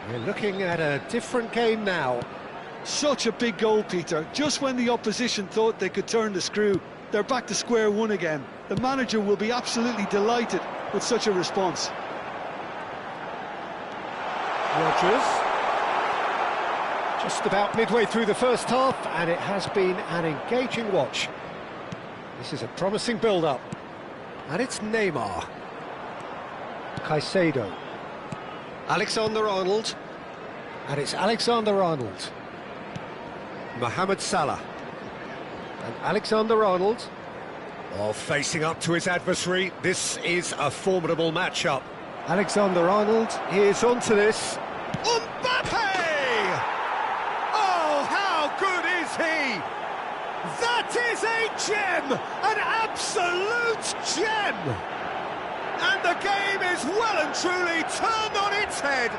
We're looking at a different game now. Such a big goal, Peter. Just when the opposition thought they could turn the screw, they're back to square one again. The manager will be absolutely delighted with such a response. Rodgers. Just about midway through the first half, and it has been an engaging watch. This is a promising build-up. And it's Neymar. Caicedo. Alexander-Arnold. And it's Alexander-Arnold. Mohamed Salah. And Alexander-Arnold. Oh, facing up to his adversary. This is a formidable matchup. Alexander-Arnold is onto this. Mbappe! Oh, how good is he? That is a gem! An absolute gem! And the game is well and truly turned on its head.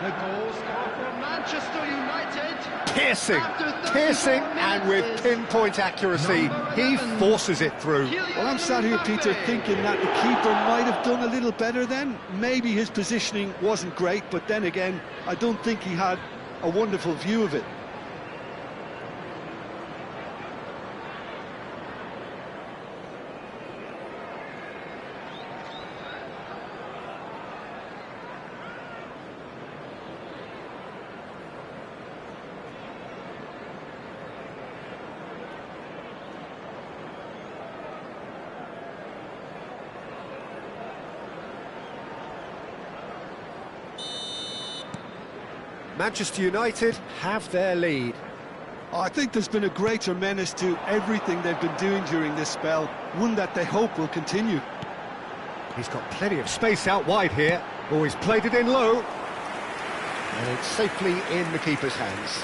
The goal scorer for Manchester United. Piercing, and with pinpoint accuracy, he forces it through. Well, I'm sat here, Peter, thinking that the keeper might have done a little better then. Maybe his positioning wasn't great, but then again, I don't think he had a wonderful view of it. Manchester United have their lead. I think there's been a greater menace to everything they've been doing during this spell, one that they hope will continue. He's got plenty of space out wide here. Always played it in low. And it's safely in the keeper's hands.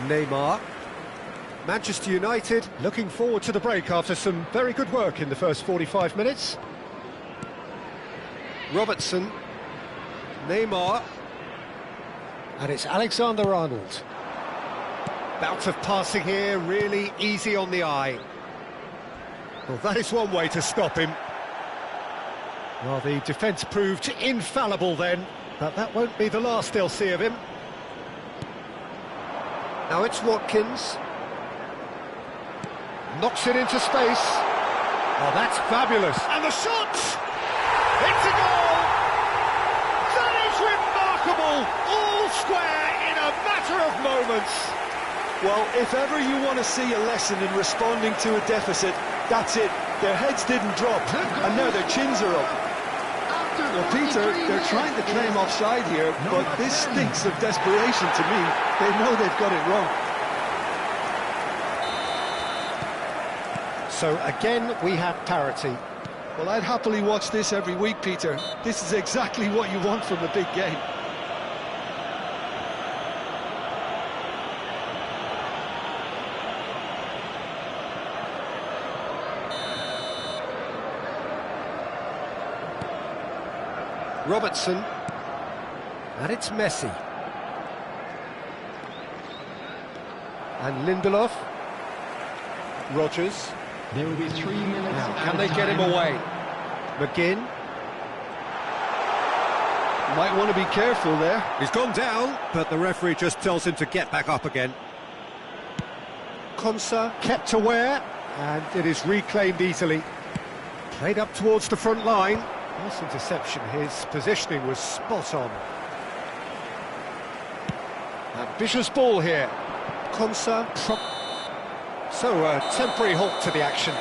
Neymar. Manchester United looking forward to the break after some very good work in the first 45 minutes. Robertson. Neymar. And it's Alexander-Arnold. Bout of passing here, really easy on the eye. Well, that is one way to stop him. Well, the defence proved infallible then, but that won't be the last they'll see of him. Now it's Watkins. Knocks it into space. Oh, that's fabulous. And the shot! It's a goal! That is remarkable! All square in a matter of moments. Well, if ever you want to see a lesson in responding to a deficit, that's it. Their heads didn't drop, and now their chins are up. Well, Peter, they're trying to claim offside here, but this stinks of desperation to me. They know they've got it wrong. So again, we have parity. Well, I'd happily watch this every week, Peter. This is exactly what you want from a big game. Robertson. And it's Messi. And Lindelof. Rodgers. There will be 3 minutes. Now, can they get him away? McGinn. Might want to be careful there. He's gone down, but the referee just tells him to get back up again. Konsa kept aware, and it is reclaimed easily. Played up towards the front line. Nice interception, his positioning was spot on. Ambitious ball here. Konsa. So a temporary halt to the action.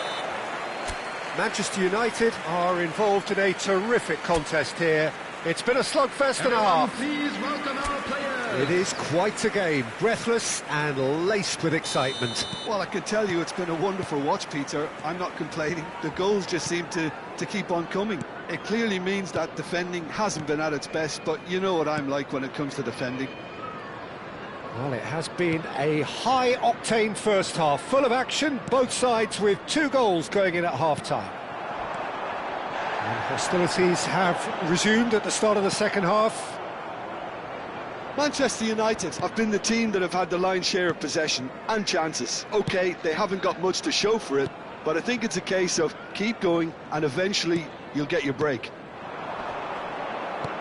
Manchester United are involved in a terrific contest here. It's been a slugfest and a half. Please welcome our players. It is quite a game, breathless and laced with excitement. Well, I can tell you it's been a wonderful watch, Peter. I'm not complaining. The goals just seem to keep on coming. It clearly means that defending hasn't been at its best, but you know what I'm like when it comes to defending. Well, it has been a high-octane first half, full of action, both sides with 2 goals going in at half-time. And hostilities have resumed at the start of the second half. Manchester United have been the team that have had the lion's share of possession and chances. OK, they haven't got much to show for it, but I think it's a case of keep going and eventually you'll get your break.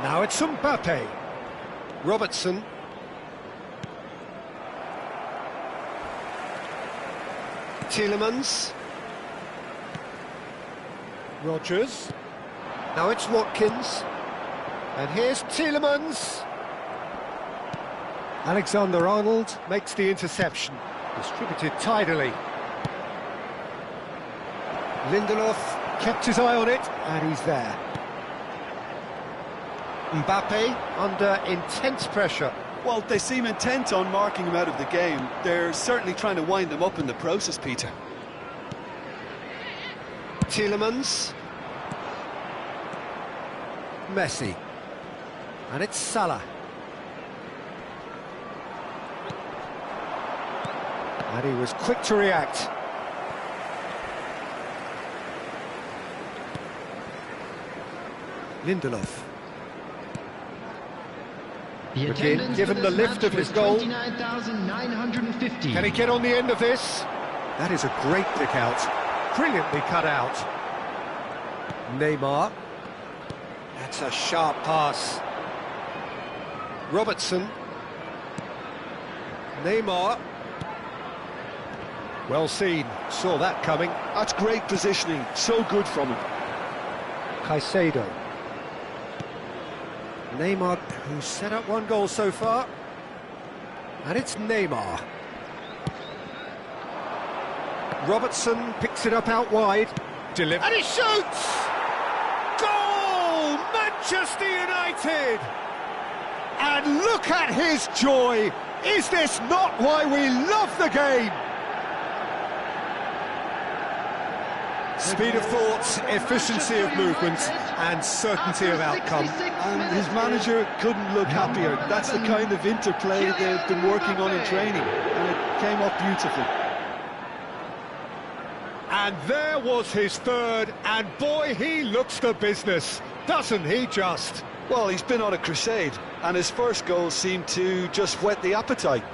Now it's Mbappe. Robertson. Tielemans. Rodgers. Now it's Watkins. And here's Tielemans. Alexander-Arnold makes the interception. Distributed tidily. Lindelof kept his eye on it, and he's there. Mbappe under intense pressure. Well, they seem intent on marking him out of the game. They're certainly trying to wind him up in the process, Peter. Tielemans. Messi. And it's Salah. And he was quick to react. Lindelof. McGinn, given the lift of his goal. 29,950. Can he get on the end of this? That is a great pick out. Brilliantly cut out. Neymar. That's a sharp pass. Robertson. Neymar. Well seen. Saw that coming. That's great positioning. So good from him. Caicedo. Neymar, who's set up one goal so far. And it's Neymar. Robertson picks it up out wide. And he shoots! Goal! Manchester United! And look at his joy! Is this not why we love the game? Speed of thought, efficiency of movement, and certainty of outcome. And his manager couldn't look happier. That's the kind of interplay they've been working on in training, and it came off beautifully. And there was his third, and boy, he looks the business, doesn't he just? Well, he's been on a crusade, and his first goal seemed to just whet the appetite.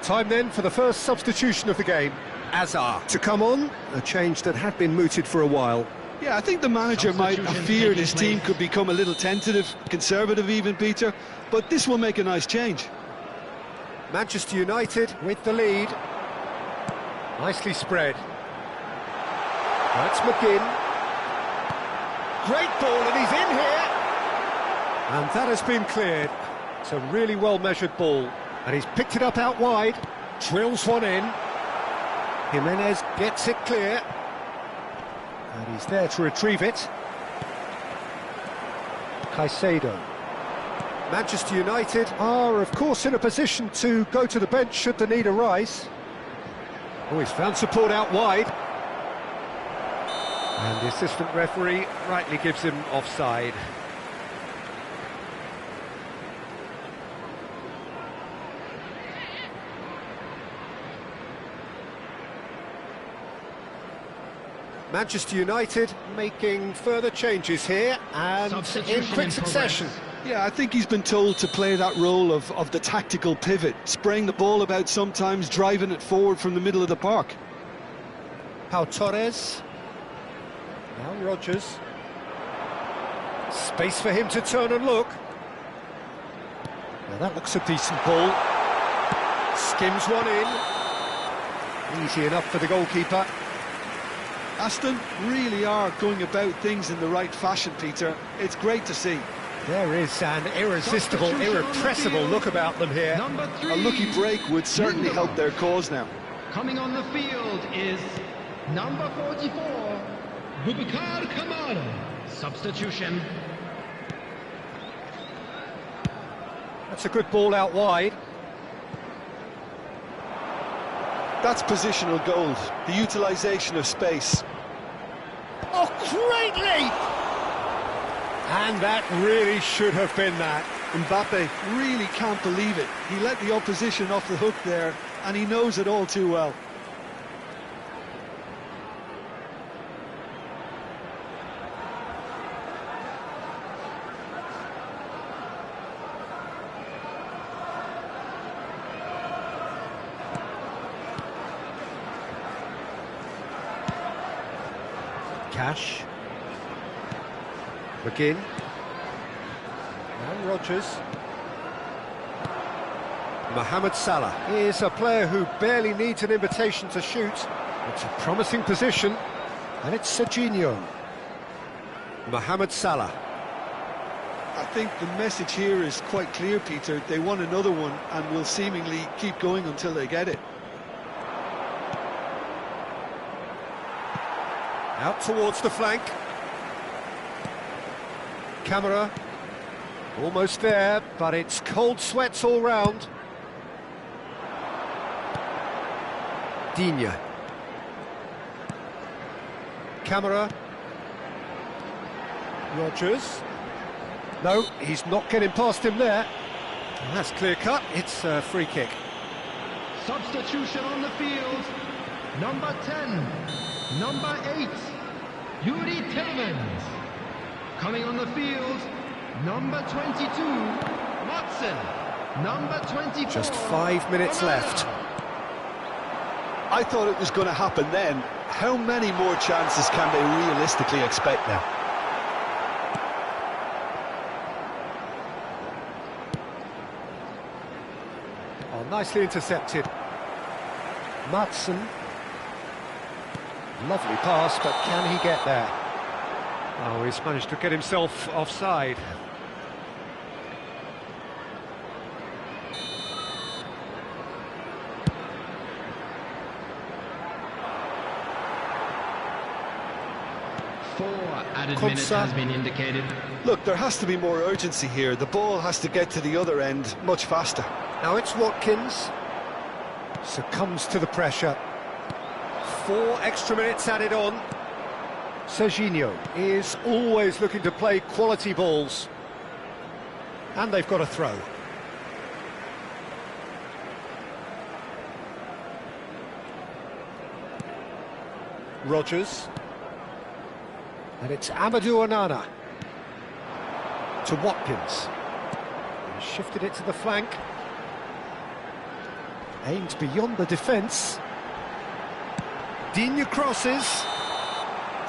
Time then for the first substitution of the game. Azar to come on, a change that had been mooted for a while. Yeah, I think the manager might have feared his team could become a little tentative, conservative even, Peter, but this will make a nice change. Manchester United with the lead. Nicely spread. That's McGinn. Great ball, and he's in here. And that has been cleared. It's a really well-measured ball. And he's picked it up out wide. Drills one in. Jimenez gets it clear. And he's there to retrieve it. Caicedo. Manchester United are, of course, in a position to go to the bench should the need arise. Oh, he's found support out wide. And the assistant referee rightly gives him offside. Manchester United making further changes here and in quick succession. Yeah, I think he's been told to play that role of the tactical pivot, spraying the ball about sometimes, driving it forward from the middle of the park. Pau Torres. Now Rodgers. Space for him to turn and look. Now that looks a decent ball. Skims one in. Easy enough for the goalkeeper. Aston really are going about things in the right fashion, Peter. It's great to see. There is an irresistible, irrepressible look about them here. A lucky break would certainly help their cause now. Coming on the field is number 44, Boubacar Kamara. Substitution. That's a good ball out wide. That's positional gold, the utilisation of space. Oh, great leap! And that really should have been that. Mbappe really can't believe it. He let the opposition off the hook there, and he knows it all too well. Cash. McGinn. And Rodgers. Mohamed Salah is a player who barely needs an invitation to shoot. It's a promising position, and it's Serginho. Mohamed Salah. I think the message here is quite clear, Peter. They want another one and will seemingly keep going until they get it. Out towards the flank. Camera. Almost there, but it's cold sweats all round. Digne. Camera. Rodgers. No, he's not getting past him there. And that's clear cut, it's a free kick. Substitution on the field. Number 10, number 8, Yuri Tillemans. Coming on the field, number 22, Watson. Number 24. Just 5 minutes left. I thought it was going to happen then. How many more chances can they realistically expect now? Oh, nicely intercepted. Matson. Lovely pass, but can he get there? Oh, he's managed to get himself offside. Added minutes has been indicated. Look, there has to be more urgency here. The ball has to get to the other end much faster. Now it's Watkins. Succumbs to the pressure. 4 extra minutes added on. Serginho is always looking to play quality balls. And they've got a throw. Rodgers. And it's Amadou Onana to Watkins. He shifted it to the flank. Aimed beyond the defence. Digne crosses.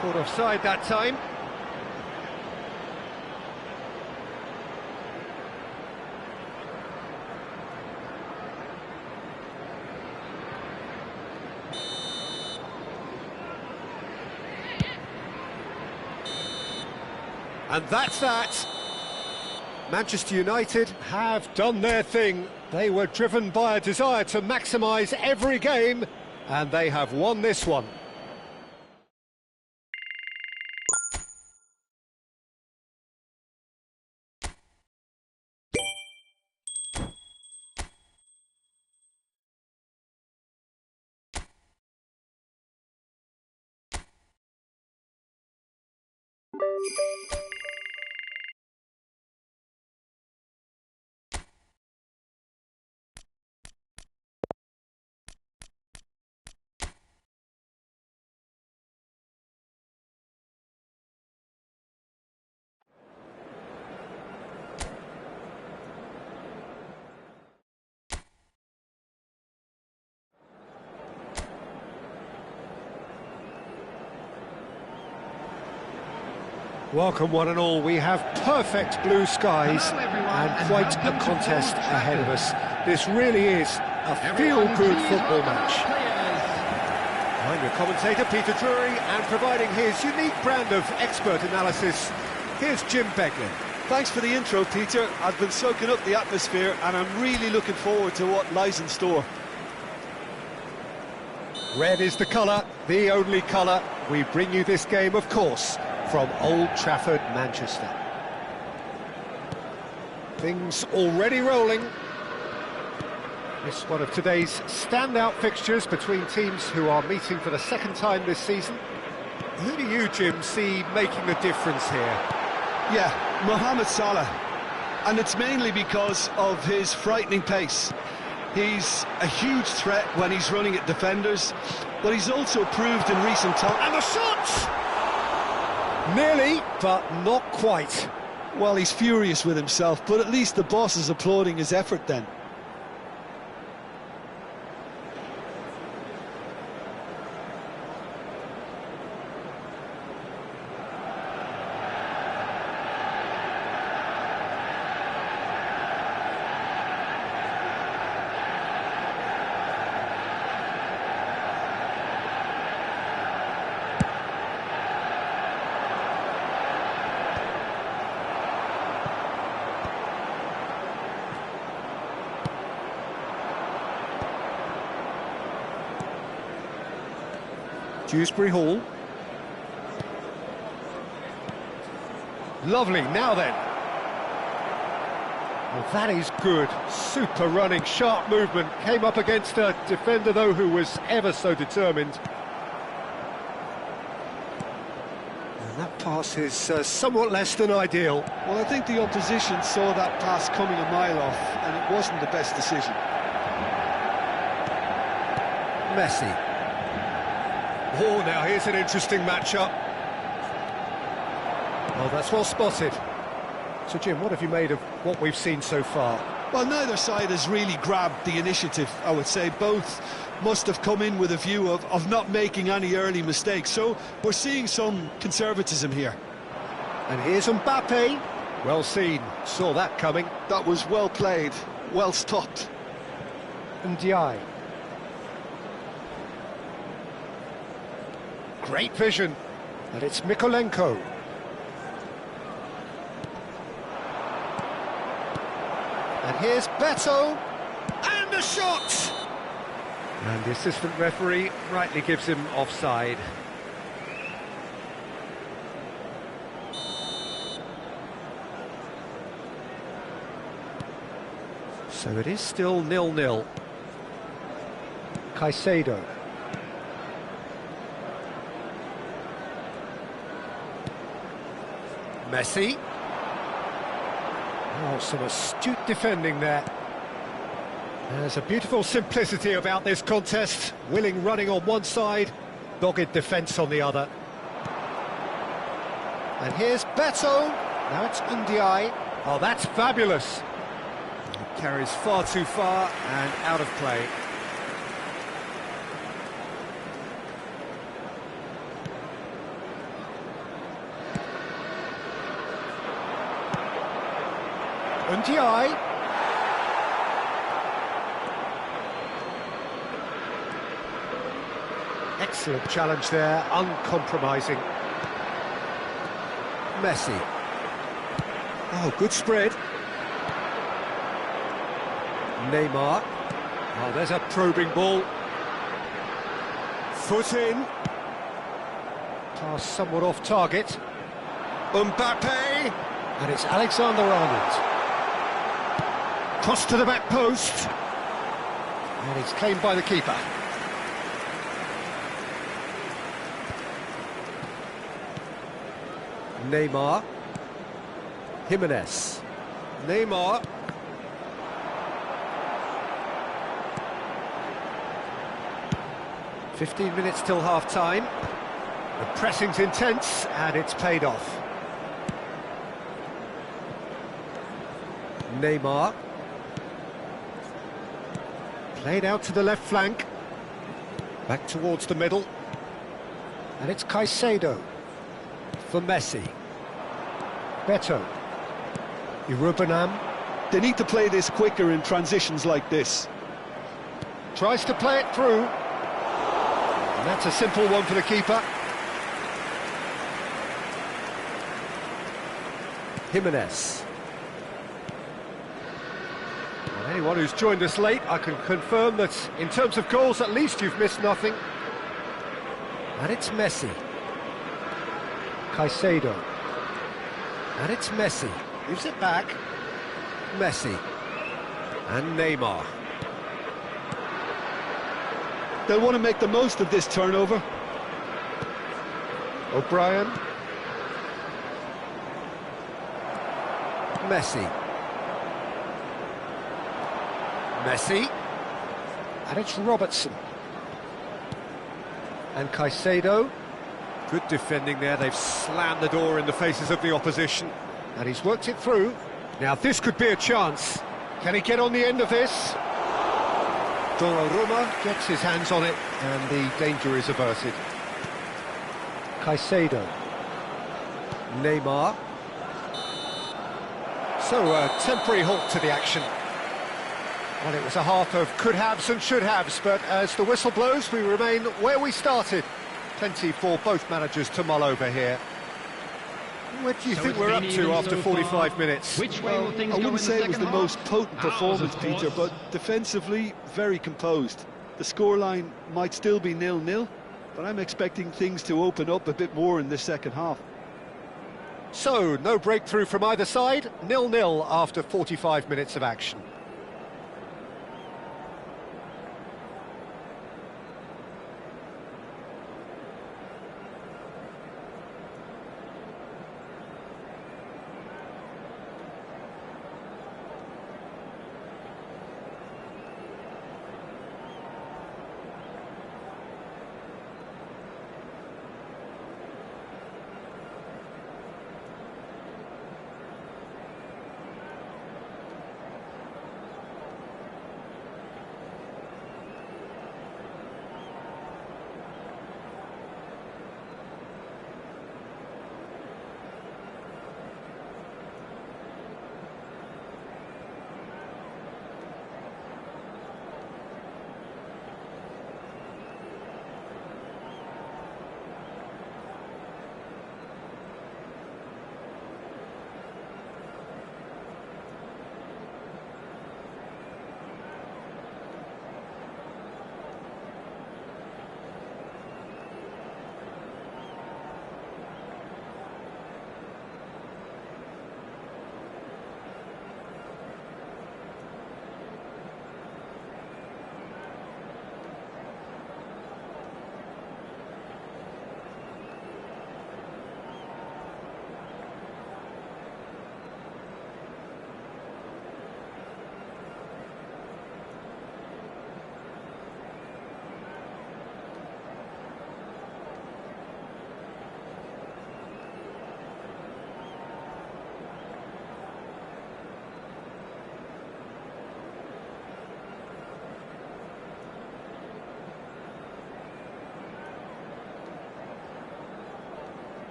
Caught offside that time. And that's that. Manchester United have done their thing. They were driven by a desire to maximise every game, and they have won this one. Welcome one and all, we have perfect blue skies and quite a contest ahead of us. This really is a feel-good football match. I'm your commentator Peter Drury, and providing his unique brand of expert analysis, here's Jim Beglin. Thanks for the intro, Peter. I've been soaking up the atmosphere and I'm really looking forward to what lies in store. Red is the colour, the only colour. We bring you this game, of course, from Old Trafford, Manchester. Things already rolling. It's one of today's standout fixtures between teams who are meeting for the second time this season. Who do you, Jim, see making the difference here? Yeah, Mohamed Salah. And it's mainly because of his frightening pace. He's a huge threat when he's running at defenders, but he's also proved in recent times... And the shot! Nearly, but not quite. Well, he's furious with himself, but at least the boss is applauding his effort then. Dewsbury Hall. Lovely, now then. Well, that is good. Super running, sharp movement. Came up against a defender, though, who was ever so determined. And that pass is somewhat less than ideal. Well, I think the opposition saw that pass coming a mile off, and it wasn't the best decision. Messi. Oh, now here's an interesting matchup. Oh, that's well spotted. So, Jim, what have you made of what we've seen so far? Well, neither side has really grabbed the initiative, I would say. Both must have come in with a view of not making any early mistakes. So we're seeing some conservatism here. And here's Mbappe. Well seen. Saw that coming. That was well played, well stopped. Ndiaye. Great vision. And it's Mykolenko. And here's Beto, and a shot! And the assistant referee rightly gives him offside. So it is still 0-0. Caicedo. Messi. Oh, some astute defending there. There's a beautiful simplicity about this contest. Willing running on one side, dogged defence on the other. And here's Beto. Now it's Ndiaye. Oh, that's fabulous. It carries far too far and out of play. Ndiaye. Excellent challenge there, uncompromising. Messi. Oh, good spread. Neymar. Oh, there's a probing ball. Foot in. Pass somewhat off target. Mbappe. And it's Alexander-Arnold. Cross to the back post. And it's claimed by the keeper. Neymar. Jimenez. Neymar. "15 minutes till half-time. The pressing's intense, and it's paid off. Neymar. Played out to the left flank. Back towards the middle. And it's Caicedo for Messi. Beto. Irubenam. They need to play this quicker in transitions like this. Tries to play it through. And that's a simple one for the keeper. Jimenez. And anyone who's joined us late, I can confirm that in terms of goals, at least you've missed nothing. And it's Messi. Caicedo. And it's Messi. Gives it back. Messi. And Neymar. They'll want to make the most of this turnover. O'Brien. Messi. Messi. And it's Robertson. And Caicedo. Good defending there. They've slammed the door in the faces of the opposition. And he's worked it through. Now this could be a chance. Can he get on the end of this? Donnarumma gets his hands on it, and the danger is averted. Caicedo. Neymar. So a temporary halt to the action. Well, it was a half of could-haves and should-haves, but as the whistle blows, we remain where we started. Plenty for both managers to mull over here. What do you think we're up to after 45 minutes? Which way will things I go in wouldn't say it was the second most half? potent performance, Ours, of Peter, course. but defensively, very composed. The scoreline might still be 0-0, but I'm expecting things to open up a bit more in this second half. So, no breakthrough from either side, 0-0 after 45 minutes of action.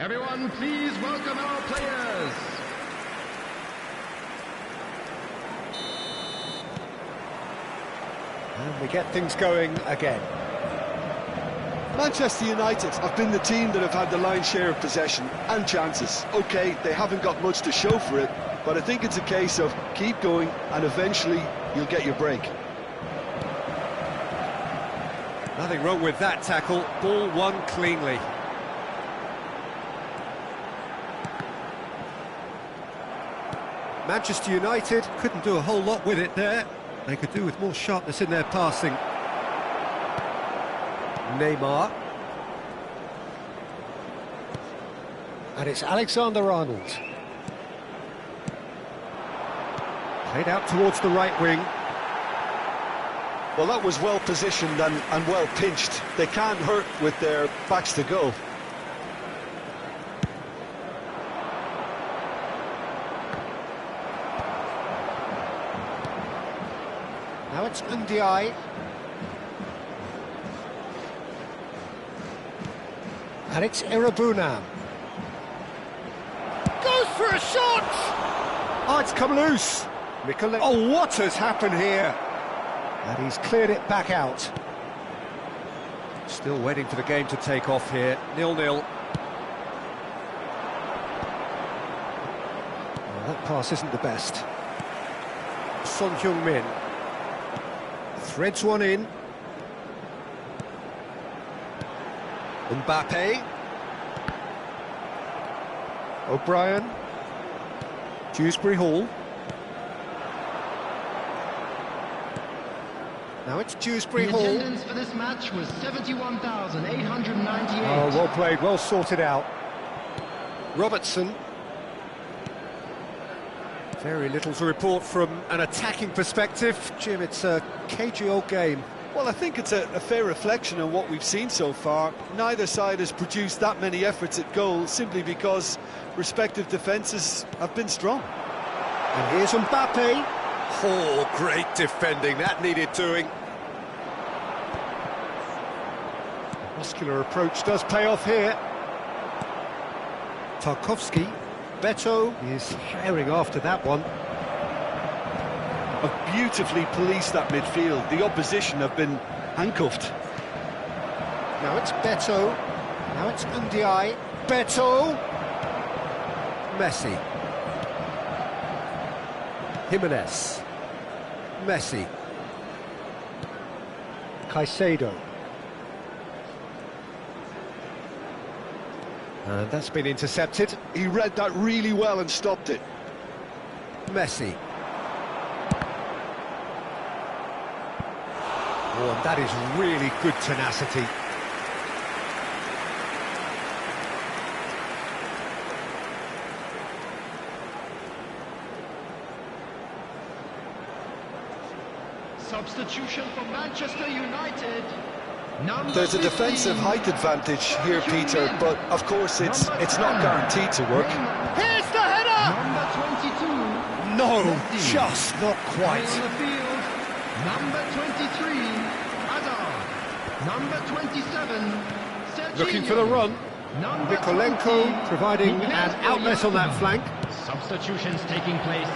Everyone, please welcome our players. And we get things going again. Manchester United have been the team that have had the lion's share of possession and chances. OK, they haven't got much to show for it, but I think it's a case of keep going and eventually you'll get your break. Nothing wrong with that tackle. Ball won cleanly. Manchester United couldn't do a whole lot with it there. They could do with more sharpness in their passing. Neymar. And it's Alexander-Arnold. Played out towards the right wing. Well, that was well positioned and well pinched. They can't hurt with their backs to goal. Now it's Ndiaye. And it's Irabunam. Goes for a shot! Oh, it's come loose. Oh, what has happened here? And he's cleared it back out. Still waiting for the game to take off here. 0-0. Well, that pass isn't the best. Son Heung-min threads one in. Mbappe. O'Brien. Dewsbury Hall. Now it's Dewsbury Hall. The attendance for this match was 71,898. Oh, well played, well sorted out. Robertson. Very little to report from an attacking perspective. Jim, it's a cagey old game. Well, I think it's a fair reflection on what we've seen so far. Neither side has produced that many efforts at goal simply because respective defences have been strong. And here's Mbappe. Oh, great defending, that needed doing. Muscular approach does pay off here. Tarkowski. Beto is herring after that one. Have beautifully policed that midfield. The opposition have been handcuffed. Now it's Beto. Now it's Ndiaye. Beto. Messi. Jimenez. Messi. Caicedo. And that's been intercepted. He read that really well and stopped it. Messi. Oh, and that is really good tenacity. Substitution for Manchester United. There's a defensive height advantage here, Peter, but of course it's not guaranteed to work. Here's the header! Number 22. No, just not quite. On the field. Number 23. Hazard. Number 27. Serginho. Looking for the run. Number Mikolenko 20, providing an outlet on that flank. Substitutions taking place.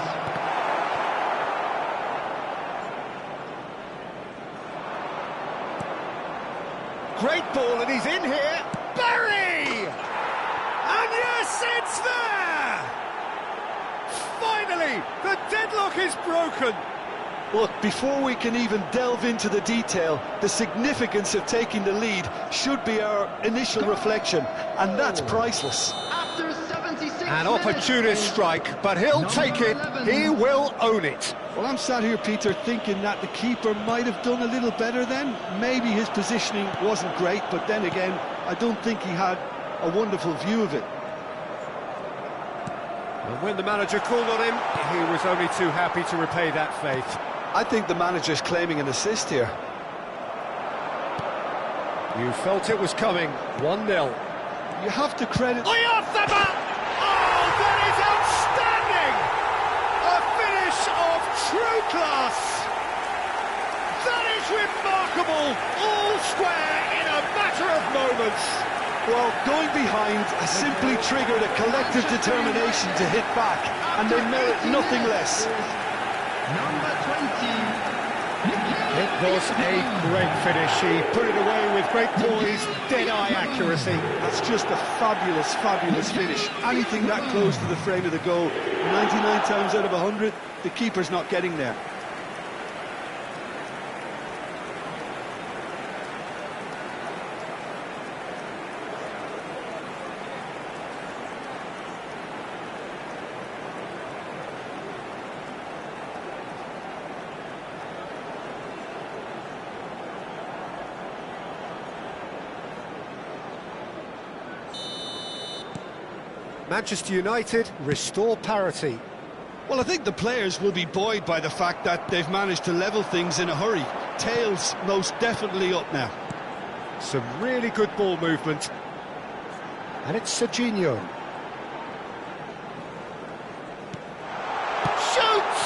Great ball, and he's in here. Barry! And yes, it's there! Finally, the deadlock is broken. Look, before we can even delve into the detail, the significance of taking the lead should be our initial reflection, and that's priceless. After 76 An opportunist strike, but he'll take it. He will own it. Well, I'm sat here, Peter, thinking that the keeper might have done a little better then. Maybe his positioning wasn't great, but then again, I don't think he had a wonderful view of it. And when the manager called on him, he was only too happy to repay that faith. I think the manager's claiming an assist here. You felt it was coming. 1-0. You have to credit... Oyarzabal! Oh, that is outstanding! A finish of true class! That is remarkable! All square in a matter of moments! Well, going behind has simply triggered a collective determination to hit back, and they merit nothing less. Number 20. It was a great finish. He put it away with great poise, dead-eye accuracy. That's just a fabulous, fabulous finish. Anything that close to the frame of the goal, 99 times out of 100, the keeper's not getting there. Manchester United restore parity. Well, I think the players will be buoyed by the fact that they've managed to level things in a hurry. Tails most definitely up now. Some really good ball movement. And it's Serginho. Shoots!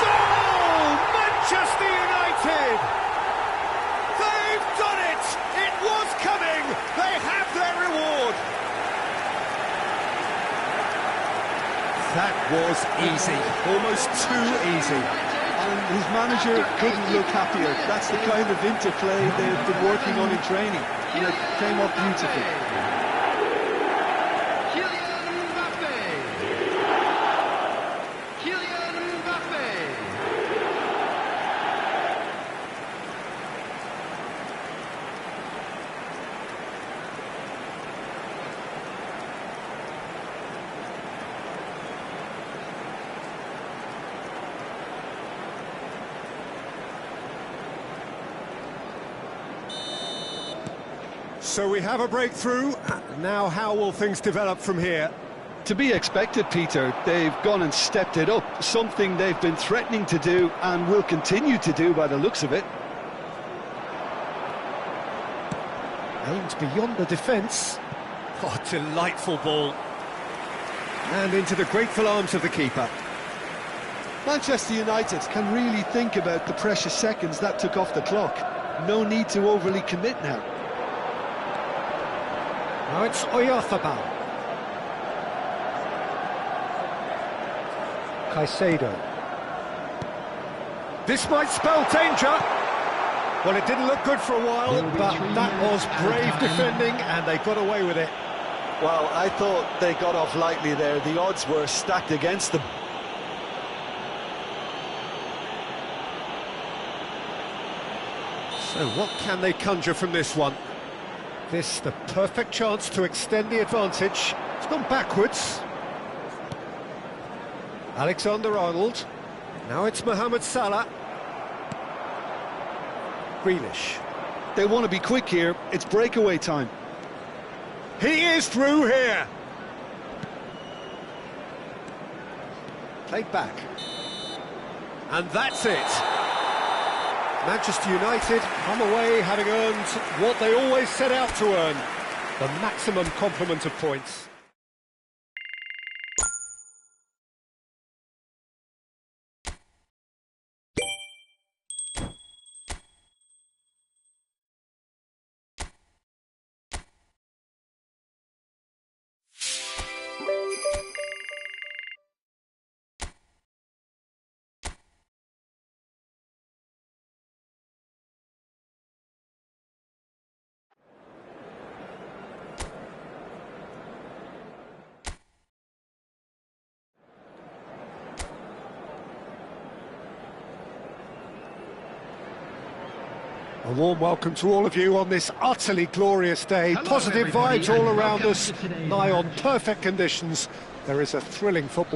Goal! Manchester United! They've done it! It was coming! They have their reward! That was easy, almost too easy. And his manager couldn't look happier. That's the kind of interplay they've been working on in training, and it came off beautifully. Kylian Mbappe. Kylian Mbappe. So we have a breakthrough. Now how will things develop from here? To be expected, Peter. They've gone and stepped it up, something they've been threatening to do and will continue to do by the looks of it. Aimed beyond the defence. Oh, delightful ball. And into the grateful arms of the keeper. Manchester United can really think about the precious seconds that took off the clock. No need to overly commit now. Now it's Oyarzabal. Caicedo. This might spell danger. Well, it didn't look good for a while, but that was brave defending, and they got away with it. Well, I thought they got off lightly there. The odds were stacked against them. So what can they conjure from this one? This, the perfect chance to extend the advantage. It's gone backwards. Alexander-Arnold. Now it's Mohamed Salah. Grealish. They want to be quick here. It's breakaway time. He is through here. Played back. And that's it. Manchester United come away having earned what they always set out to earn, the maximum complement of points. A warm welcome to all of you on this utterly glorious day. Hello, Positive everybody, vibes all and around welcome us, to today's nigh on perfect conditions. There is a thrilling football